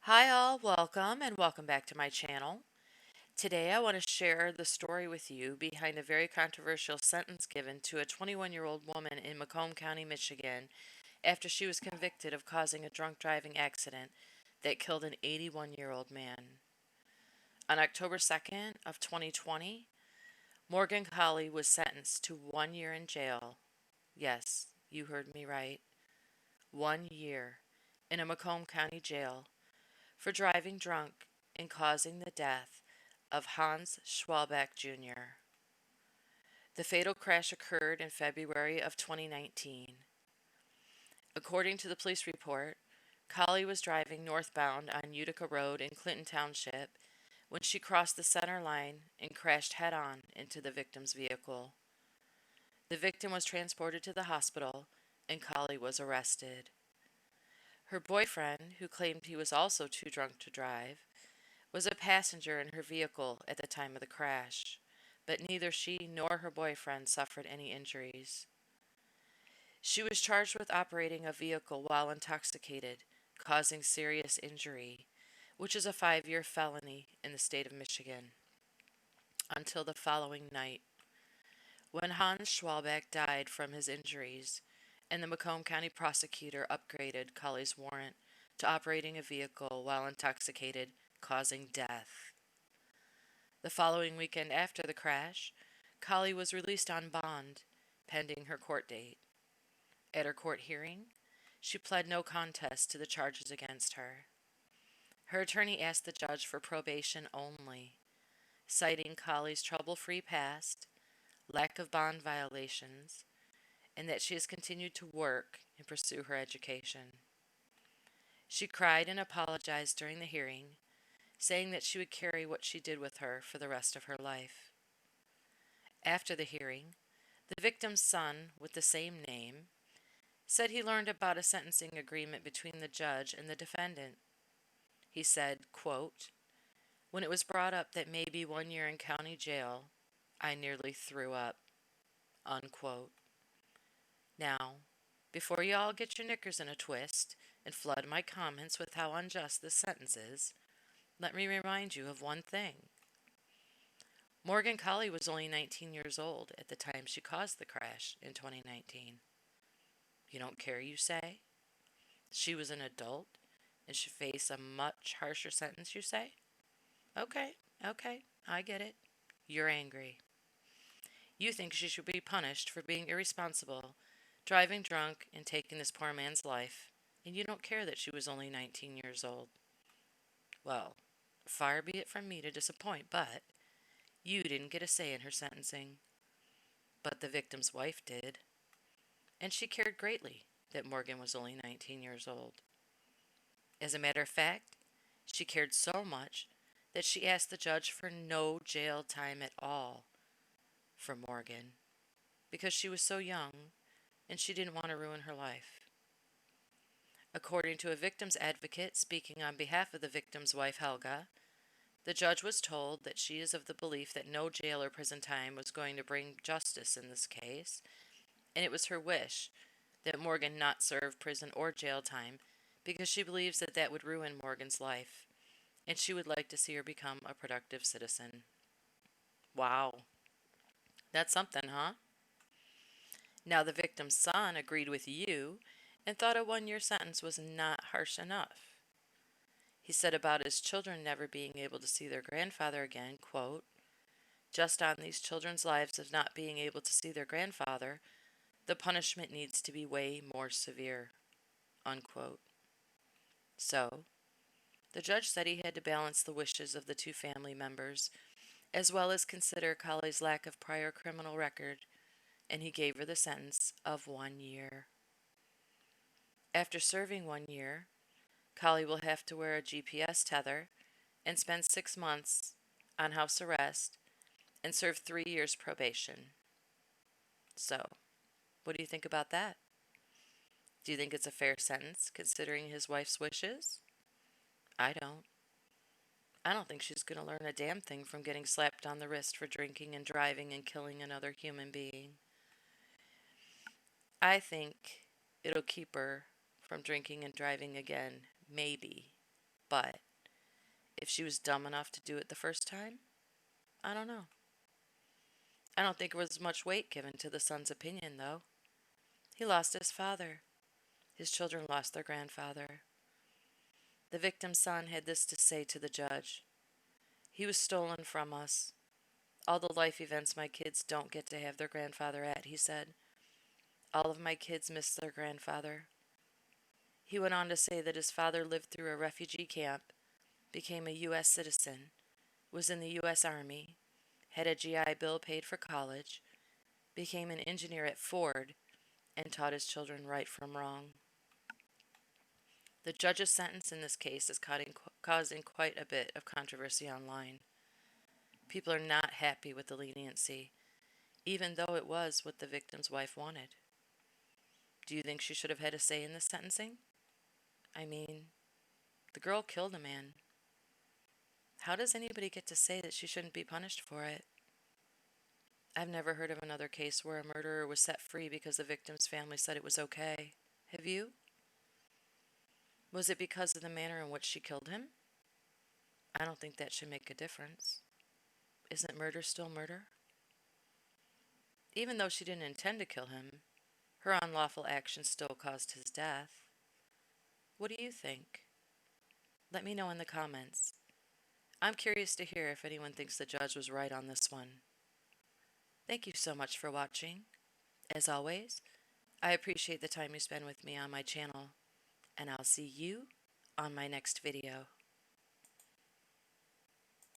Hi all, welcome back to my channel. Today I want to share the story with you behind a very controversial sentence given to a 21-year-old woman in Macomb County, Michigan after she was convicted of causing a drunk driving accident that killed an 81-year-old man. On October 2nd of 2020, Morgan Coley was sentenced to 1 year in jail. Yes, you heard me right. 1 year in a Macomb County jail for driving drunk and causing the death of Hans Schwalbeck Jr. The fatal crash occurred in February of 2019. According to the police report, Collie was driving northbound on Utica Road in Clinton Township when she crossed the center line and crashed head on into the victim's vehicle. The victim was transported to the hospital and Collie was arrested. Her boyfriend, who claimed he was also too drunk to drive, was a passenger in her vehicle at the time of the crash, but neither she nor her boyfriend suffered any injuries. She was charged with operating a vehicle while intoxicated, causing serious injury, which is a 5-year felony in the state of Michigan, until the following night, when Hans Schwalbeck died from his injuries, and the Macomb County prosecutor upgraded Colley's warrant to operating a vehicle while intoxicated, causing death. The following weekend after the crash, Collie was released on bond, pending her court date. At her court hearing, she pled no contest to the charges against her. Her attorney asked the judge for probation only, citing Collie's trouble-free past, lack of bond violations, and that she has continued to work and pursue her education. She cried and apologized during the hearing, saying that she would carry what she did with her for the rest of her life. After the hearing, the victim's son, with the same name, said he learned about a sentencing agreement between the judge and the defendant. He said, quote, "When it was brought up that maybe 1 year in county jail, I nearly threw up." Unquote. Now, before you all get your knickers in a twist and flood my comments with how unjust this sentence is, let me remind you of one thing. Morgan Collie was only 19 years old at the time she caused the crash in 2019. You don't care, you say? She was an adult and should face a much harsher sentence, you say? Okay, okay, I get it. You're angry. You think she should be punished for being irresponsible, driving drunk, and taking this poor man's life, and you don't care that she was only 19 years old. Well, far be it from me to disappoint, but you didn't get a say in her sentencing. But the victim's wife did, and she cared greatly that Morgan was only 19 years old. As a matter of fact, she cared so much that she asked the judge for no jail time at all for Morgan because she was so young and she didn't want to ruin her life. According to a victim's advocate speaking on behalf of the victim's wife, Helga, the judge was told that she is of the belief that no jail or prison time was going to bring justice in this case, and it was her wish that Morgan not serve prison or jail time because she believes that that would ruin Morgan's life, and she would like to see her become a productive citizen. Wow, that's something, huh? Now, the victim's son agreed with you and thought a 1 year sentence was not harsh enough. He said about his children never being able to see their grandfather again, quote, "Just on these children's lives of not being able to see their grandfather, the punishment needs to be way more severe," unquote. So, the judge said he had to balance the wishes of the two family members, as well as consider Colley's lack of prior criminal record, and he gave her the sentence of 1 year. After serving 1 year, Colley will have to wear a GPS tether and spend 6 months on house arrest and serve 3 years probation. So, what do you think about that? Do you think it's a fair sentence considering his wife's wishes? I don't. I don't think she's going to learn a damn thing from getting slapped on the wrist for drinking and driving and killing another human being. I think it'll keep her from drinking and driving again, maybe, But if she was dumb enough to do it the first time, I don't know. I don't think there was much weight given to the son's opinion, though. He lost his father. His children lost their grandfather. The victim's son had this to say to the judge: "He was stolen from us. All the life events my kids don't get to have their grandfather at," he said. "All of my kids miss their grandfather." He went on to say that his father lived through a refugee camp, became a U.S. citizen, was in the U.S. Army, had a GI Bill paid for college, became an engineer at Ford, and taught his children right from wrong. The judge's sentence in this case is causing quite a bit of controversy online. People are not happy with the leniency, even though it was what the victim's wife wanted. Do you think she should have had a say in the sentencing? I mean, the girl killed a man. How does anybody get to say that she shouldn't be punished for it? I've never heard of another case where a murderer was set free because the victim's family said it was okay. Have you? Was it because of the manner in which she killed him? I don't think that should make a difference. Isn't murder still murder? Even though she didn't intend to kill him, her unlawful action still caused his death. What do you think? Let me know in the comments. I'm curious to hear if anyone thinks the judge was right on this one. Thank you so much for watching. As always, I appreciate the time you spend with me on my channel, and I'll see you on my next video.